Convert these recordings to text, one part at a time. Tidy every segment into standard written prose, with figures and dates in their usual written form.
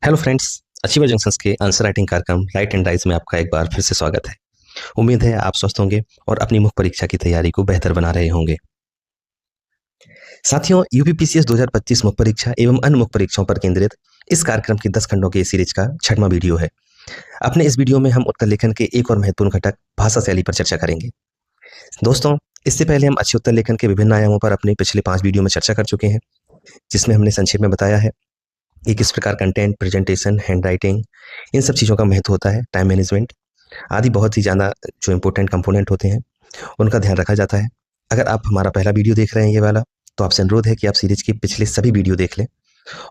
Hello friends. Achiever junctions के answer writing कार्यक्रम right and rise में आपका एक बार फिर से स्वागत है। उम्मीद है आप स्वस्थ होंगे और अपनी मुख्य परीक्षा की तैयारी को बेहतर बना रहे होंगे। साथियों, यूपीपीसीएस 2025 मुख्य परीक्षा एवं अन्य मुख्य परीक्षाओं पर केंद्रित इस कार्यक्रम के 10 खंडों के सीरीज का 6वां वीडियो है। अपने इस वीडियो में हम उत्तर लेखन के एक और महत्वपूर्ण घटक भाषा शैली पर चर्चा करेंगे। दोस्तों, इससे पहले हम अच्छे उत्तर लेखन के विभिन्न आयामों पर अपने पिछले 5 वीडियो में चर्चा कर चुके हैं, जिसमें हमने संक्षेप में बताया है कि किस प्रकार कंटेंट, प्रेजेंटेशन, हैंड राइटिंग, इन सब चीज़ों का महत्व होता है, टाइम मैनेजमेंट आदि बहुत ही ज़्यादा जो इम्पोर्टेंट कंपोनेंट होते हैं, उनका ध्यान रखा जाता है। अगर आप हमारा पहला वीडियो देख रहे हैं ये वाला, तो आपसे अनुरोध है कि आप सीरीज़ के पिछले सभी वीडियो देख लें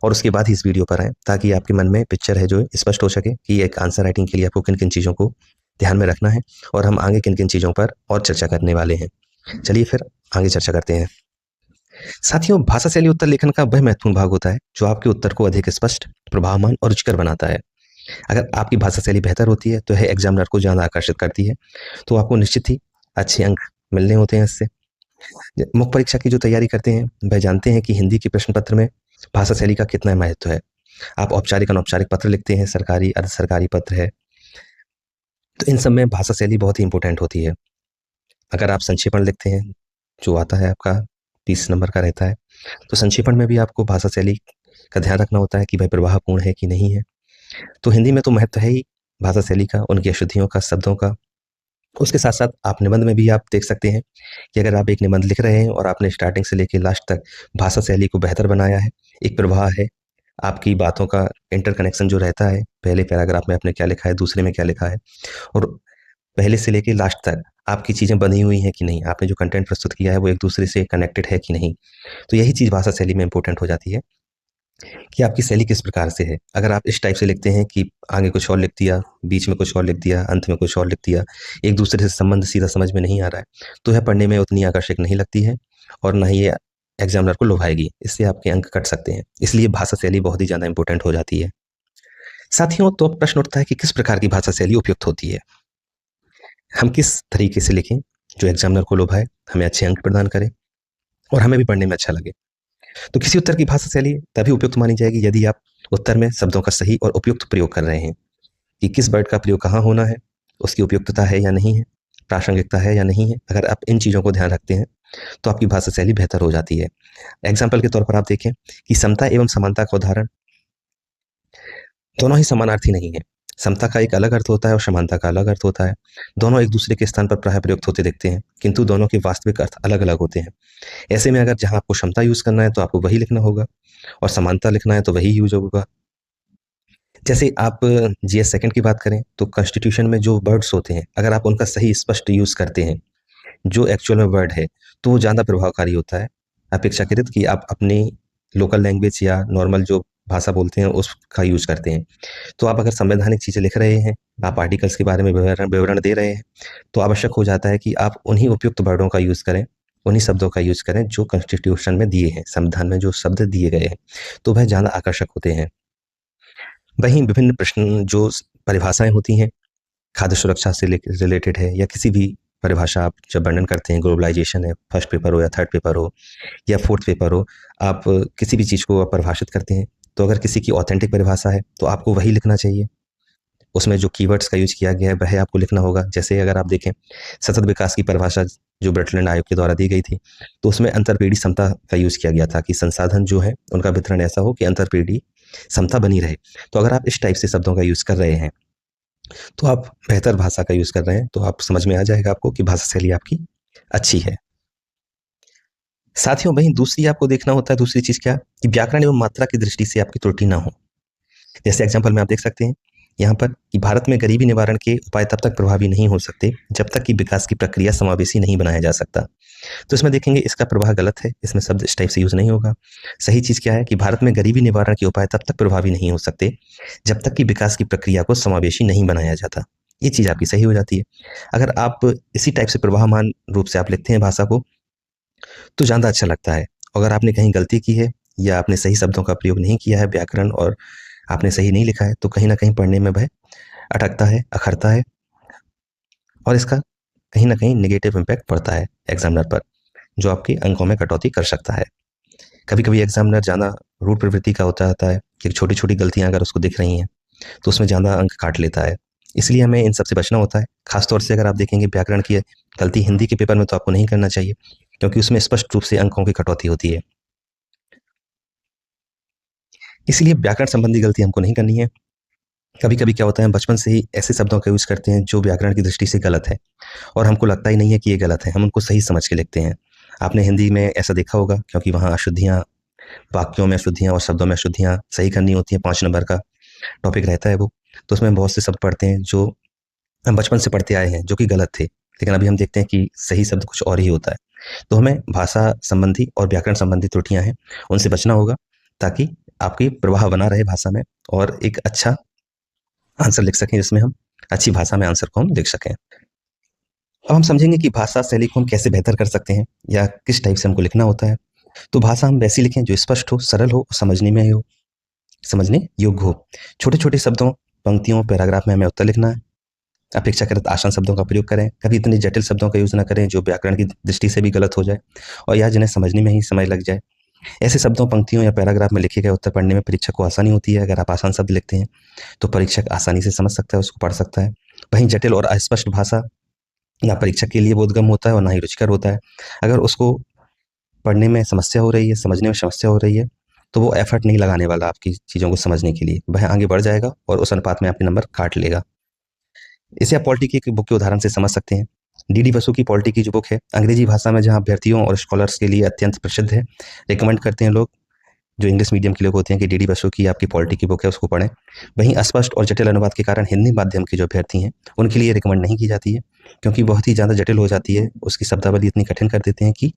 और उसके बाद ही इस वीडियो पर आएँ, ताकि आपके मन में पिक्चर है जो स्पष्ट हो सके कि एक आंसर राइटिंग के लिए आपको किन-किन चीज़ों को ध्यान में रखना है और हम आगे किन-किन चीज़ों पर और चर्चा करने वाले हैं। चलिए फिर आगे चर्चा करते हैं। साथियों, भाषा शैली उत्तर लेखन का वह महत्वपूर्ण भाग होता है, जो आपके उत्तर को अधिक स्पष्ट, प्रभावमान और रुचिकर बनाता है। अगर आपकी भाषा शैली बेहतर होती है, तो यह एग्जामिनर को ज़्यादा आकर्षित करती है, तो आपको निश्चित ही अच्छे अंक मिलने होते हैं इससे। मुख्य परीक्षा की जो तैयारी करते हैं, वह जानते हैं कि हिंदी के प्रश्न पत्र में भाषा शैली का कितना महत्व है। आप औपचारिक, अनौपचारिक पत्र लिखते हैं, सरकारी, अर्ध सरकारी पत्र है, तो इन सब में भाषा शैली बहुत ही इंपॉर्टेंट होती है। अगर आप संक्षेपण लिखते हैं, जो आता है आपका 30 नंबर का रहता है, तो संक्षेपण में भी आपको भाषा शैली का ध्यान रखना होता है कि वह प्रवाहपूर्ण है कि नहीं है। तो हिंदी में तो महत्व है ही भाषा शैली का, उनकी अशुद्धियों का, शब्दों का। उसके साथ-साथ आप निबंध में भी आप देख सकते हैं कि अगर आप एक निबंध लिख रहे हैं और आपने स्टार्टिंग से लेके लास्ट तक भाषा शैली को बेहतर बनाया है, एक प्रवाह है, आपकी बातों का इंटरकनेक्शन जो रहता है, पहले पैराग्राफ में आपने क्या लिखा है, दूसरे में क्या लिखा है और पहले से लेके लास्ट तक आपकी चीज़ें बंधी हुई हैं कि नहीं, आपने जो कंटेंट प्रस्तुत किया है वो एक-दूसरे से कनेक्टेड है कि नहीं। तो यही चीज़ भाषा शैली में इम्पोर्टेंट हो जाती है कि आपकी शैली किस प्रकार से है। अगर आप इस टाइप से लिखते हैं कि आगे कुछ और लिख दिया, बीच में कुछ और लिख दिया, अंत में कुछ और लिख दिया, एक-दूसरे से संबंध सीधा समझ में नहीं आ रहा है, तो यह पढ़ने में उतनी आकर्षक नहीं लगती है और ना ही ये एग्ज़ामिनर को लुभाएगी। इससे आपके अंक कट सकते हैं। इसलिए भाषा शैली बहुत ही ज़्यादा इम्पोर्टेंट हो जाती है। साथियों, तो अब प्रश्न उठता है कि किस प्रकार की भाषा शैली उपयुक्त होती है? हम किस तरीके से लिखें, जो एग्ज़ामिनर को लुभाए, हमें अच्छे अंक प्रदान करे और हमें भी पढ़ने में अच्छा लगे? तो किसी उत्तर की भाषा शैली तभी उपयुक्त मानी जाएगी यदि आप उत्तर में शब्दों का सही और उपयुक्त प्रयोग कर रहे हैं कि किस वर्ड का प्रयोग कहाँ होना है, उसकी उपयुक्तता है या नहीं है, प्रासंगिकता है या नहीं है। अगर आप इन चीज़ों को ध्यान रखते हैं, तो आपकी भाषा शैली बेहतर हो जाती है। एग्ज़ाम्पल के तौर पर आप देखें कि समता एवं समानता का उदाहरण दोनों ही समानार्थी नहीं है। समता का एक अलग अर्थ होता है और समानता का अलग अर्थ होता है। दोनों एक दूसरे के स्थान पर प्रायः प्रयुक्त होते दिखते हैं, किंतु दोनों के वास्तविक अर्थ अलग-अलग होते हैं। ऐसे में अगर जहाँ आपको क्षमता यूज़ करना है, तो आपको वही लिखना होगा और समानता लिखना है, तो वही यूज़ होगा। जैसे आप जीएस सेकंड की बात करें, तो कॉन्स्टिट्यूशन में जो वर्ड्स होते हैं, अगर आप उनका सही स्पष्ट यूज़ करते हैं, जो एक्चुअल में वर्ड है, तो वो ज़्यादा प्रभावकारी होता है, अपेक्षाकृत कि आप अपनी लोकल लैंग्वेज या नॉर्मल जो भाषा बोलते हैं, उसका यूज़ करते हैं। तो आप अगर संवैधानिक चीज़ें लिख रहे हैं, आप आर्टिकल्स के बारे में विवरण विवरण दे रहे हैं, तो आवश्यक हो जाता है कि आप उन्हीं उपयुक्त वर्डों का यूज़ करें, उन्हीं शब्दों का यूज़ करें, जो कॉन्स्टिट्यूशन में दिए हैं, संविधान में जो शब्द दिए गए हैं, तो वह ज़्यादा आकर्षक होते हैं। वहीं विभिन्न प्रश्न जो परिभाषाएँ होती हैं, खाद्य सुरक्षा से रिलेटेड है या किसी भी परिभाषा आप जब वर्णन करते हैं, ग्लोबलाइज़ेशन है, फर्स्ट पेपर हो या थर्ड पेपर हो या फोर्थ पेपर हो, आप किसी भी चीज़ को आप परिभाषित करते हैं, तो अगर किसी की ऑथेंटिक परिभाषा है, तो आपको वही लिखना चाहिए। उसमें जो कीवर्ड्स का यूज़ किया गया है, वह आपको लिखना होगा। जैसे अगर आप देखें, सतत विकास की परिभाषा जो ब्रटलैंड आयोग के द्वारा दी गई थी, तो उसमें अंतरपीढ़ी समता का यूज़ किया गया था कि संसाधन जो है, उनका वितरण ऐसा हो कि अंतरपीढ़ी समता बनी रहे। तो अगर आप इस टाइप से शब्दों का यूज़ कर रहे हैं, तो आप बेहतर भाषा का यूज़ कर रहे हैं, तो आप समझ में आ जाएगा आपको कि भाषा शैली आपकी अच्छी है। साथियों, वहीं दूसरी आपको देखना होता है, दूसरी चीज़ क्या कि व्याकरण एवं मात्रा की दृष्टि से आपकी त्रुटि ना हो। जैसे एग्जाम्पल में आप देख सकते हैं यहाँ पर कि भारत में गरीबी निवारण के उपाय तब तक प्रभावी नहीं हो सकते जब तक कि विकास की प्रक्रिया समावेशी नहीं बनाया जा सकता। तो इसमें देखेंगे इसका प्रवाह गलत है, इसमें शब्द इस टाइप से यूज नहीं होगा। सही चीज़ क्या है कि भारत में गरीबी निवारण के उपाय तब तक प्रभावी नहीं हो सकते जब तक कि विकास की प्रक्रिया को समावेशी नहीं बनाया जाता। ये चीज़ आपकी सही हो जाती है। अगर आप इसी टाइप से प्रवाहमान रूप से आप लिखते हैं भाषा को, तो ज़्यादा अच्छा लगता है। अगर आपने कहीं गलती की है या आपने सही शब्दों का प्रयोग नहीं किया है, व्याकरण और आपने सही नहीं लिखा है, तो कहीं न कहीं पढ़ने में वह अटकता है, अखरता है और इसका कहीं न कहीं नेगेटिव इम्पैक्ट पड़ता है एग्ज़ामिनर पर, जो आपके अंकों में कटौती कर सकता है। कभी कभी एग्जामिनर ज़्यादा रूढ़ प्रवृत्ति का होता है कि छोटी छोटी गलतियां अगर उसको दिख रही हैं तो उसमें ज़्यादा अंक काट लेता है। इसलिए हमें इन सबसे बचना होता है। खासतौर से अगर आप देखेंगे व्याकरण की गलती हिंदी के पेपर में तो आपको नहीं करना चाहिए, क्योंकि उसमें स्पष्ट रूप से अंकों की कटौती होती है। इसलिए व्याकरण संबंधी गलती हमको नहीं करनी है। कभी कभी क्या होता है, बचपन से ही ऐसे शब्दों का यूज करते हैं जो व्याकरण की दृष्टि से गलत है और हमको लगता ही नहीं है कि ये गलत है, हम उनको सही समझ के लिखते हैं। आपने हिंदी में ऐसा देखा होगा, क्योंकि वहाँ अशुद्धियाँ, वाक्यों में अशुद्धियाँ और शब्दों में अशुद्धियाँ सही करनी होती है। 5 नंबर का टॉपिक रहता है वो। तो उसमें बहुत से शब्द पढ़ते हैं जो हम बचपन से पढ़ते आए हैं, जो कि गलत थे, लेकिन अभी हम देखते हैं कि सही शब्द कुछ और ही होता है। तो हमें भाषा संबंधी और व्याकरण संबंधी त्रुटियां हैं, उनसे बचना होगा, ताकि आपकी प्रवाह बना रहे भाषा में और एक अच्छा आंसर लिख सकें, जिसमें हम अच्छी भाषा में आंसर को हम लिख सकें। अब हम समझेंगे कि भाषा शैली को हम कैसे बेहतर कर सकते हैं या किस टाइप से हमको लिखना होता है। तो भाषा हम वैसी लिखें जो स्पष्ट हो, सरल हो, समझने योग्य हो। छोटे छोटे शब्दों, पंक्तियों, पैराग्राफ में हमें उत्तर लिखना है। अपेक्षाकृत आसान शब्दों का प्रयोग करें। कभी इतने जटिल शब्दों का यूज ना करें जो व्याकरण की दृष्टि से भी गलत हो जाए और या जिन्हें समझने में ही समय लग जाए। ऐसे शब्दों, पंक्तियों या पैराग्राफ में लिखे गए उत्तर पढ़ने में परीक्षक को आसानी होती है। अगर आप आसान शब्द लिखते हैं तो परीक्षक आसानी से समझ सकता है, उसको पढ़ सकता है। वहीं जटिल और अस्पष्ट भाषा ना परीक्षक के लिए बोधगम्य होता है और ना ही रुचिकर होता है। अगर उसको पढ़ने में समस्या हो रही है, समझने में समस्या हो रही है, तो वो एफर्ट नहीं लगाने वाला आपकी चीज़ों को समझने के लिए। वह आगे बढ़ जाएगा और उस अनुपात में आपके नंबर काट लेगा। इसे आप पॉलिटी की बुक के उदाहरण से समझ सकते हैं। डीडी बसु की पॉलिटी की जो बुक है, अंग्रेजी भाषा में जहाँ अभ्यर्थियों और स्कॉलर्स के लिए अत्यंत प्रसिद्ध है। रिकमेंड करते हैं लोग जो इंग्लिश मीडियम के लोग होते हैं कि डीडी बसु की आपकी पॉलिटी की बुक है, उसको पढ़ें। वहीं अस्पष्ट और जटिल अनुवाद के कारण हिंदी माध्यम के जो अभ्यर्थी हैं उनके लिए रिकमेंड नहीं की जाती है, क्योंकि बहुत ही ज़्यादा जटिल हो जाती है। उसकी शब्दावली इतनी कठिन कर देते हैं कि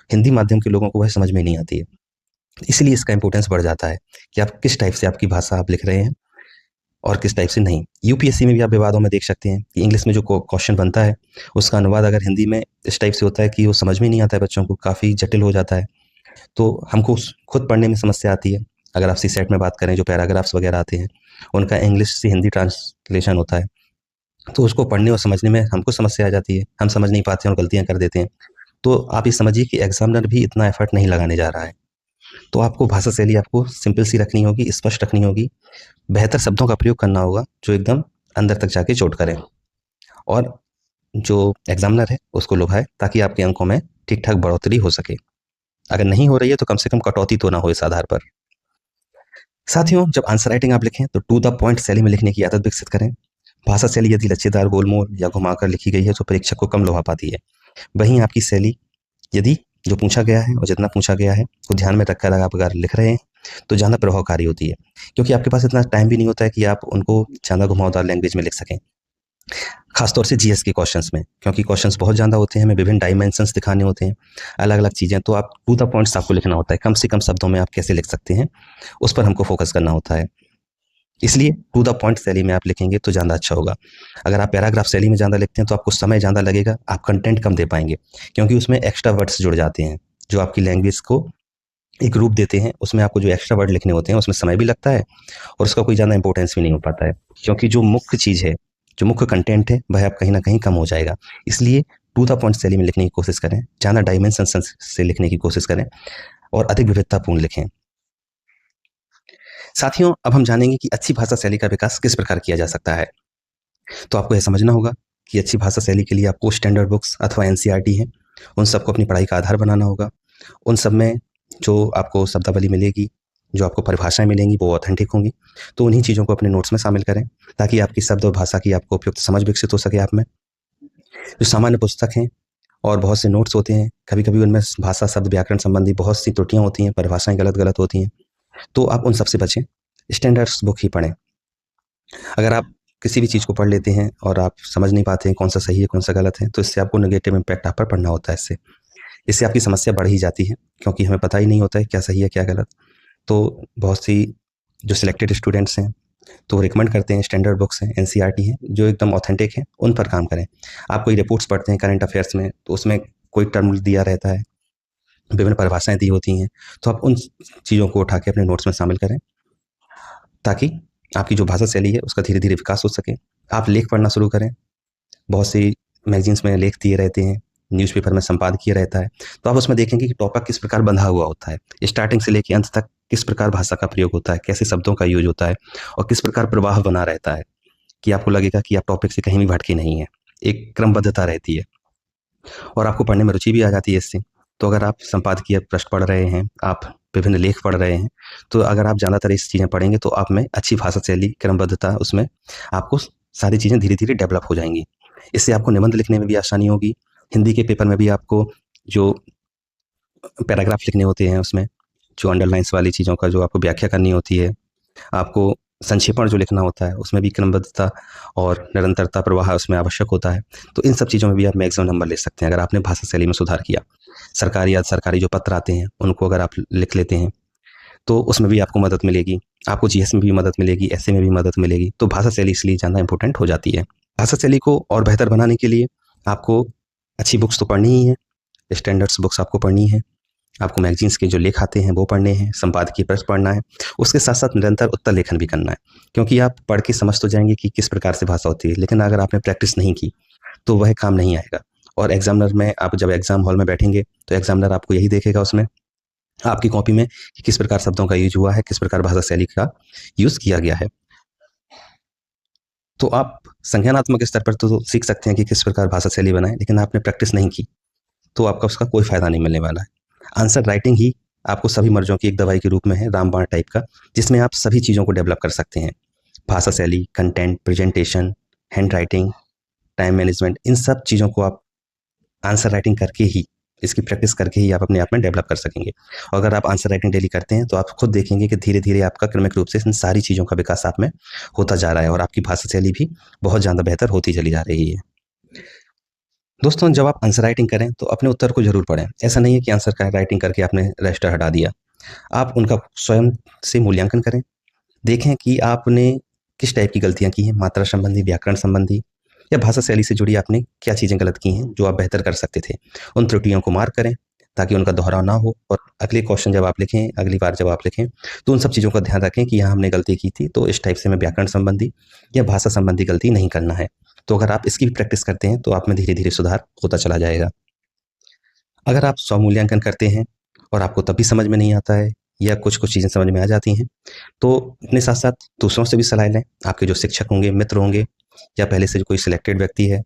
हिंदी माध्यम के लोगों को वह समझ में नहीं आती है। इसलिए इसका इंपॉर्टेंस बढ़ जाता है कि आप किस टाइप से आपकी भाषा आप लिख रहे हैं और किस टाइप से नहीं। यूपीएससी में भी आप विवादों में देख सकते हैं कि इंग्लिश में जो क्वेश्चन बनता है उसका अनुवाद अगर हिंदी में इस टाइप से होता है कि वो समझ में नहीं आता है, बच्चों को काफ़ी जटिल हो जाता है। तो हमको खुद पढ़ने में समस्या आती है। अगर आप सीसेट में बात करें, जो पैराग्राफ्स वगैरह आते हैं उनका इंग्लिश से हिंदी ट्रांसलेशन होता है, तो उसको पढ़ने और समझने में हमको समस्या आ जाती है। हम समझ नहीं पाते हैं और गलतियाँ कर देते हैं। तो आप ये समझिए कि एग्जामिनर भी इतना एफर्ट नहीं लगाने जा रहा है। तो आपको भाषा शैली आपको सिंपल सी रखनी होगी, स्पष्ट रखनी होगी। बेहतर शब्दों का प्रयोग करना होगा जो एकदम अंदर तक जाके चोट करें और जो एग्जामिनर है उसको लुभाए, ताकि आपके अंकों में ठीक-ठाक बढ़ोतरी हो सके। अगर नहीं हो रही है तो कम से कम कटौती तो ना हो इस आधार पर। साथियों, जब आंसर राइटिंग आप लिखें तो टू द पॉइंट शैली में लिखने की आदत विकसित करें। भाषा शैली यदि लच्छेदार, गोलमोल या घुमाकर लिखी गई है तो परीक्षक को कम लुभा पाती है। वहीं आपकी शैली यदि जो पूछा गया है और जितना पूछा गया है को ध्यान में रखकर आप अगर लिख रहे हैं तो ज़्यादा प्रभावकारी होती है, क्योंकि आपके पास इतना टाइम भी नहीं होता है कि आप उनको ज़्यादा घुमावदार लैंग्वेज में लिख सकें। खासतौर से जीएस के क्वेश्चंस में, क्योंकि क्वेश्चंस बहुत ज़्यादा होते हैं, हमें विभिन्न डायमेंशंस दिखाने होते हैं, अलग-अलग चीज़ें, तो आप टू द पॉइंट्स आपको लिखना होता है। कम से कम शब्दों में आप कैसे लिख सकते हैं, उस पर हमको फोकस करना होता है। इसलिए टू द पॉइंट शैली में आप लिखेंगे तो ज़्यादा अच्छा होगा। अगर आप पैराग्राफ शैली में ज़्यादा लिखते हैं तो आपको समय ज़्यादा लगेगा, आप कंटेंट कम दे पाएँगे, क्योंकि उसमें एक्स्ट्रा वर्ड्स जुड़ जाते हैं, जो आपकी लैंग्वेज को एक रूप देते हैं। उसमें आपको जो एक्स्ट्रा वर्ड लिखने होते हैं उसमें समय भी लगता है और उसका कोई ज़्यादा इंपॉर्टेंस भी नहीं हो पाता है, क्योंकि जो मुख्य चीज़ है, जो मुख्य कंटेंट है, वह आप कहीं न कहीं कम हो जाएगा। इसलिए टू द पॉइंट शैली में लिखने की कोशिश करें, ज़्यादा डायमेंशंस से लिखने की कोशिश करें और अधिक विविधतापूर्ण लिखें। साथियों, अब हम जानेंगे कि अच्छी भाषा शैली का विकास किस प्रकार किया जा सकता है। तो आपको यह समझना होगा कि अच्छी भाषा शैली के लिए आपको स्टैंडर्ड बुक्स अथवा एनसीईआरटी हैं, उन सबको अपनी पढ़ाई का आधार बनाना होगा। उन सब में जो आपको शब्दावली मिलेगी, जो आपको परिभाषाएँ मिलेंगी, वो ऑथेंटिक होंगी। तो उन्हीं चीज़ों को अपने नोट्स में शामिल करें, ताकि आपकी शब्द और भाषा की आपको उपयुक्त समझ विकसित हो सके आप में। जो सामान्य पुस्तक हैं और बहुत से नोट्स होते हैं, कभी-कभी उनमें भाषा, शब्द, व्याकरण संबंधी बहुत सी त्रुटियाँ होती हैं, परिभाषाएँ गलत-गलत होती हैं, तो आप उन सब से बचें। स्टैंडर्ड्स बुक ही पढ़ें। अगर आप किसी भी चीज़ को पढ़ लेते हैं और आप समझ नहीं पाते हैं कौन सा सही है, कौन सा गलत है, तो इससे आपको नेगेटिव इम्पैक्ट आप पर पड़ना होता है इससे। इससे आपकी समस्या बढ़ ही जाती है, क्योंकि हमें पता ही नहीं होता है क्या सही है, क्या गलत। तो बहुत सी जो सिलेक्टेड स्टूडेंट्स हैं, तो वो रिकमेंड करते हैं स्टैंडर्ड बुक्स हैं, एनसीईआरटी हैं, जो एकदम ऑथेंटिक हैं, उन पर काम करें। आप कोई रिपोर्ट्स पढ़ते हैं करंट अफेयर्स में, तो उसमें कोई टर्म दिया रहता है, विभिन्न परिभाषाएँ दी होती हैं, तो आप उन चीज़ों को उठा के अपने नोट्स में शामिल करें, ताकि आपकी जो भाषा शैली है उसका धीरे-धीरे विकास हो सके। आप लेख पढ़ना शुरू करें। बहुत सी मैगज़ीन्स में लेख दिए रहते हैं, न्यूज़पेपर में संपादकीय रहता है, तो आप उसमें देखेंगे कि टॉपिक किस प्रकार बंधा हुआ होता है, स्टार्टिंग से लेके अंत तक किस प्रकार भाषा का प्रयोग होता है, कैसे शब्दों का यूज होता है और किस प्रकार प्रवाह बना रहता है कि आपको लगेगा कि आप टॉपिक से कहीं भी भटके नहीं हैं। एक क्रमबद्धता रहती है और आपको पढ़ने में रुचि भी आ जाती है इससे। तो अगर आप संपादकीय पृष्ठ पढ़ रहे हैं, आप विभिन्न लेख पढ़ रहे हैं, तो अगर आप ज़्यादातर इस चीज़ें पढ़ेंगे तो आप में अच्छी भाषा शैली, क्रमबद्धता उसमें आपको सारी चीज़ें धीरे-धीरे डेवलप हो जाएँगी। इससे आपको निबंध लिखने में भी आसानी होगी। हिंदी के पेपर में भी आपको जो पैराग्राफ लिखने होते हैं उसमें, जो अंडरलाइन्स वाली चीज़ों का जो आपको व्याख्या करनी होती है, आपको संक्षेपण जो लिखना होता है, उसमें भी क्रमबद्धता और निरंतरता प्रवाह उसमें आवश्यक होता है। तो इन सब चीज़ों में भी आप मैक्सिमम नंबर ले सकते हैं अगर आपने भाषा शैली में सुधार किया। सरकारी या सरकारी जो पत्र आते हैं, उनको अगर आप लिख लेते हैं, तो उसमें भी आपको मदद मिलेगी। आपको जीएस में भी मदद मिलेगी, एसए में भी मदद मिलेगी। तो भाषा शैली इसलिए ज़्यादा इम्पोर्टेंट हो जाती है। भाषा शैली को और बेहतर बनाने के लिए आपको अच्छी बुक्स तो पढ़नी ही है, स्टैंडर्ड्स बुक्स आपको पढ़नी है। आपको मैगज़ीन्स के जो लेख आते हैं वो पढ़ने हैं, संपादकीय पृष्ठ पढ़ना है। उसके साथ-साथ निरंतर उत्तर लेखन भी करना है, क्योंकि आप पढ़ के समझ तो जाएँगे कि किस प्रकार से भाषा होती है, लेकिन अगर आपने प्रैक्टिस नहीं की, तो वह काम नहीं आएगा। और एग्ज़ामिनर में आप जब एग्ज़ाम हॉल में बैठेंगे, तो एग्ज़ामिनर आपको यही देखेगा उसमें, आपकी कॉपी में कि किस प्रकार शब्दों का यूज़ हुआ है, किस प्रकार भाषा शैली का यूज़ किया गया है। तो आप संज्ञानात्मक स्तर पर तो सीख सकते हैं कि किस प्रकार भाषा शैली बनाएँ, लेकिन आपने प्रैक्टिस नहीं की, तो आपका उसका कोई फ़ायदा नहीं मिलने वाला है। आंसर राइटिंग ही आपको सभी मर्ज़ों की एक दवाई के रूप में है, रामबाण टाइप का, जिसमें आप सभी चीज़ों को डेवलप कर सकते हैं। भाषा शैली, content, presentation, handwriting, time management, इन सब चीज़ों को आप आंसर राइटिंग करके ही, इसकी प्रैक्टिस करके ही आप अपने आप में डेवलप कर सकेंगे। और अगर आप आंसर राइटिंग डेली करते हैं, तो आप खुद देखेंगे कि धीरे-धीरे आपका क्रमिक रूप से इन सारी चीज़ों का विकास आप में होता जा रहा है और आपकी भाषा शैली भी बहुत ज़्यादा बेहतर होती चली जा रही है। दोस्तों, जब आप आंसर राइटिंग करें, तो अपने उत्तर को ज़रूर पढ़ें। ऐसा नहीं है कि आंसर का राइटिंग करके आपने रजिस्टर हटा दिया। आप उनका स्वयं से मूल्यांकन करें। देखें कि आपने किस टाइप की गलतियाँ की हैं, मात्रा संबंधी, व्याकरण संबंधी या भाषा शैली से जुड़ी आपने क्या चीज़ें गलत की हैं, जो आप बेहतर कर सकते थे। उन त्रुटियों को मार्क करें, ताकि उनका दोहराव ना हो और अगले क्वेश्चन जब आप लिखें, अगली बार जब आप लिखें, तो उन सब चीज़ों का ध्यान रखें कि यहाँ हमने गलती की थी, तो इस टाइप से हमें व्याकरण संबंधी या भाषा संबंधी गलती नहीं करना है। तो अगर आप इसकी भी प्रैक्टिस करते हैं, तो आप में धीरे-धीरे सुधार होता चला जाएगा। अगर आप स्वमूल्यांकन करते हैं और आपको तब भी समझ में नहीं आता है या कुछ-कुछ चीज़ें समझ में आ जाती हैं, तो अपने साथ-साथ दूसरों से भी सलाह लें। आपके जो शिक्षक होंगे, मित्र होंगे या पहले से जो कोई सिलेक्टेड व्यक्ति है,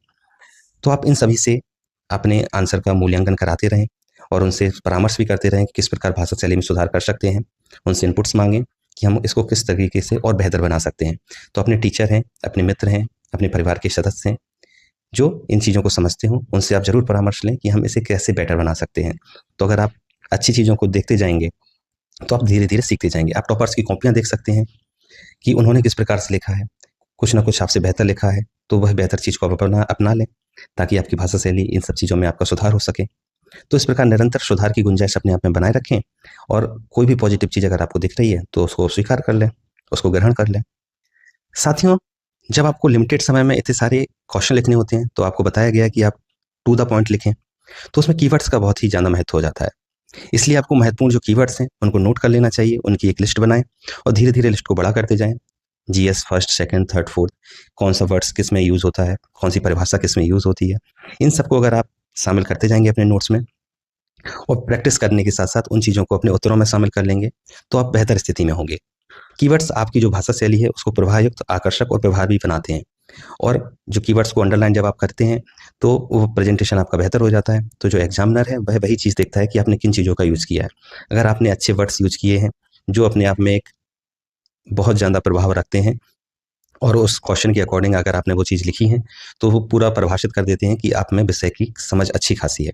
तो आप इन सभी से अपने आंसर का मूल्यांकन कराते रहें और उनसे परामर्श भी करते रहें कि किस प्रकार भाषा शैली में सुधार कर सकते हैं। उनसे इनपुट्स माँगें कि हम इसको किस तरीके से और बेहतर बना सकते हैं। तो अपने टीचर हैं, अपने मित्र हैं, अपने परिवार के सदस्य हैं, जो इन चीज़ों को समझते हों, उनसे आप ज़रूर परामर्श लें कि हम इसे कैसे बेटर बना सकते हैं। तो अगर आप अच्छी चीज़ों को देखते जाएँगे, तो आप धीरे-धीरे सीखते जाएँगे। आप टॉपर्स की कॉपियाँ देख सकते हैं कि उन्होंने किस प्रकार से लिखा है। कुछ ना कुछ आपसे बेहतर लिखा है, तो वह बेहतर चीज़ को आप अपना लें, ताकि आपकी भाषा शैली इन सब चीज़ों में आपका सुधार हो सके। तो इस प्रकार निरंतर सुधार की गुंजाइश अपने आप में बनाए रखें और कोई भी पॉजिटिव चीज़ अगर आपको दिख रही है, तो उसको स्वीकार कर लें, उसको ग्रहण कर लें। साथियों, जब आपको लिमिटेड समय में इतने सारे क्वेश्चन लिखने होते हैं, तो आपको बताया गया है कि आप टू द पॉइंट लिखें, तो उसमें कीवर्ड्स का बहुत ही ज़्यादा महत्व हो जाता है। इसलिए आपको महत्वपूर्ण जो कीवर्ड्स हैं, उनको नोट कर लेना चाहिए, उनकी एक लिस्ट बनाएँ और धीरे-धीरे लिस्ट को बड़ा करते जाएँ। GS first, second, third, fourth, कौन-सा वर्ड्स किस में यूज़ होता है, कौन-सी परिभाषा किस में यूज़ होती है। इन सबको अगर आप शामिल करते जाएँगे अपने नोट्स में और प्रैक्टिस करने के साथ-साथ उन चीज़ों को अपने उत्तरों में शामिल कर लेंगे, तो आप बेहतर स्थिति में होंगे। कीवर्ड्स आपकी जो भाषा शैली है, उसको प्रभावयुक्त, आकर्षक और प्रभावी बनाते हैं और जो कीवर्ड्स को अंडरलाइन जब आप करते हैं, तो वो प्रेज़ेंटेशन आपका बेहतर हो जाता है। तो जो एग्ज़ामिनर है, वह वही चीज़ देखता है कि आपने किन चीज़ों का यूज़ किया है। अगर आपने अच्छे वर्ड्स यूज़ किए हैं, जो अपने आप में एक बहुत ज़्यादा प्रभाव रखते हैं और उस क्वेश्चन के अकॉर्डिंग अगर आपने वो चीज़ लिखी है, तो वो पूरा परिभाषित कर देते हैं कि आप में विषय की समझ अच्छी खासी है।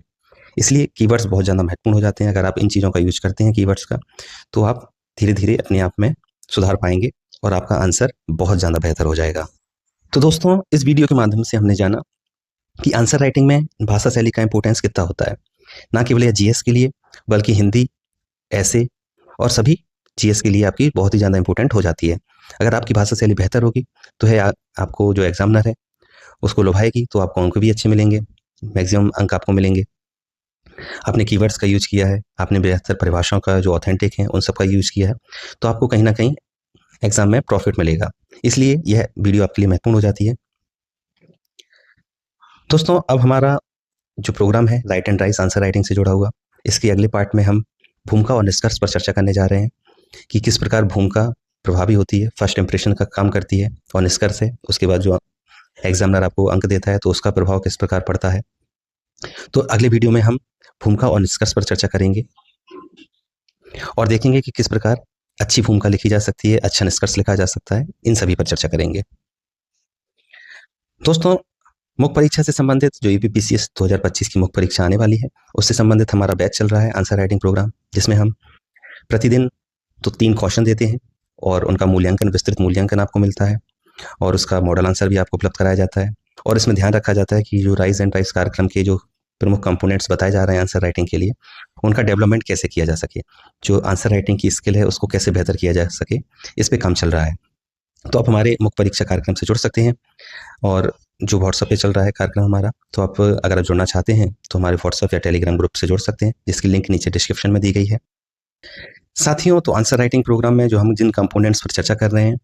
इसलिए कीवर्ड्स बहुत ज़्यादा महत्वपूर्ण हो जाते हैं। अगर आप इन चीज़ों का यूज़ करते हैं कीवर्ड्स का, तो आप धीरे-धीरे अपने आप में सुधार पाएँगे और आपका आंसर बहुत ज़्यादा बेहतर हो जाएगा। तो दोस्तों, इस वीडियो के माध्यम से हमने जाना कि आंसर राइटिंग में भाषा शैली का इम्पोर्टेंस कितना होता है। ना केवल ये जीएस के लिए, बल्कि हिंदी, ऐसे और सभी जीएस के लिए आपकी बहुत ही ज़्यादा इम्पोर्टेंट हो जाती है। अगर आपकी भाषा शैली बेहतर होगी, तो आपको जो एग्ज़ामिनर है, उसको लुभाएगी, तो आपको अंक भी अच्छे मिलेंगे, मैक्सिमम अंक आपको मिलेंगे। आपने कीवर्ड्स का यूज़ किया है, आपने बेहतर परिभाषाओं का जो ऑथेंटिक हैं, उन सब का यूज़ किया है, तो आपको कहीं न कहीं एग्ज़ाम में प्रॉफ़िट मिलेगा। इसलिए यह वीडियो आपके लिए महत्वपूर्ण हो जाती है। दोस्तों, अब हमारा जो प्रोग्राम है right and rice answer writing से जुड़ा हुआ, इसके अगले पार्ट में हम भूमिका और निष्कर्ष पर चर्चा करने जा रहे हैं कि किस प्रकार भूमिका प्रभावी होती है, फर्स्ट इंप्रेशन का काम करती है, और निष्कर्ष है उसके बाद जो एग्जामिनर आपको अंक देता है तो उसका प्रभाव किस प्रकार पड़ता है। तो अगले वीडियो में हम भूमिका और निष्कर्ष पर चर्चा करेंगे और देखेंगे कि किस प्रकार अच्छी भूमिका लिखी जा सकती है, अच्छा निष्कर्ष लिखा जा सकता है, इन सभी पर चर्चा करेंगे। दोस्तों, मुख्य परीक्षा से संबंधित जो यूपीपीसीएस 2025 की मुख्य परीक्षा आने वाली है, उससे संबंधित हमारा बैच चल रहा है आंसर राइटिंग प्रोग्राम, जिसमें हम प्रतिदिन तो 3 क्वेश्चन देते हैं और उनका मूल्यांकन, विस्तृत मूल्यांकन आपको मिलता है और उसका मॉडल आंसर भी आपको उपलब्ध कराया जाता है। और इसमें ध्यान रखा जाता है कि जो राइज एंड राइस कार्यक्रम के जो प्रमुख कंपोनेंट्स बताए जा रहे हैं आंसर राइटिंग के लिए, उनका डेवलपमेंट कैसे किया जा सके, जो आंसर राइटिंग की स्किल है उसको कैसे बेहतर किया जा सके, इस पे काम चल रहा है। तो आप हमारे मुख्य परीक्षा कार्यक्रम से जुड़ सकते हैं और जो व्हाट्सएप पे चल रहा है कार्यक्रम हमारा, तो आप अगर आप जुड़ना चाहते हैं तो हमारे व्हाट्सएप या टेलीग्राम ग्रुप से जुड़ सकते हैं, जिसकी लिंक नीचे डिस्क्रिप्शन में दी गई है। साथियों, तो आंसर राइटिंग प्रोग्राम में जो हम जिन कंपोनेंट्स पर चर्चा कर रहे हैं,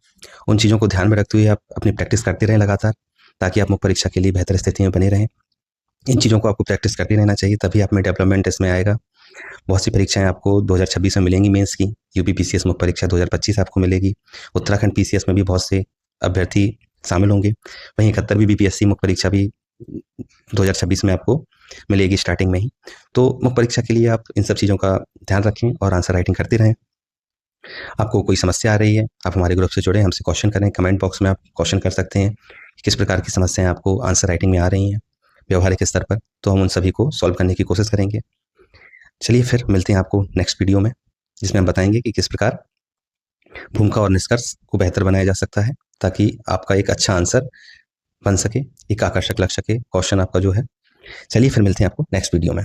उन चीज़ों को ध्यान में रखते हुए आप अपनी प्रैक्टिस करते रहें लगातार, ताकि आप मुख्य परीक्षा के लिए बेहतर स्थिति में बने रहें। इन चीज़ों को आपको प्रैक्टिस करते रहना चाहिए, तभी आप में डेवलपमेंट इसमें आएगा। बहुत सी परीक्षाएं आपको 2026 में मिलेंगी मेंस की, यूपी पीसीएस मुख्य परीक्षा 2025 आपको मिलेगी, उत्तराखंड पीसीएस में भी बहुत से अभ्यर्थी शामिल होंगे, वहीं 71वीं बीपीएससी मुख्य परीक्षा भी 2026 में आपको मिलेगी स्टार्टिंग में ही। तो मुख्य परीक्षा के लिए आप इन सब चीज़ों का ध्यान रखें और आंसर राइटिंग करते रहें। आपको कोई समस्या आ रही है, आप हमारे ग्रुप से जुड़ें, हमसे क्वेश्चन करें, कमेंट बॉक्स में आप क्वेश्चन कर सकते हैं, किस प्रकार की समस्याएं आपको आंसर राइटिंग में आ रही हैं व्यवहारिक स्तर पर, तो हम उन सभी को सॉल्व करने की कोशिश करेंगे। चलिए फिर मिलते हैं आपको नेक्स्ट वीडियो में, जिसमें हम बताएंगे कि किस प्रकार भूमिका और निष्कर्ष को बेहतर बनाया जा सकता है, ताकि आपका एक अच्छा आंसर बन सके, एक आकर्षक लग सके क्वेश्चन आपका जो है। चलिए फिर मिलते हैं आपको नेक्स्ट वीडियो में।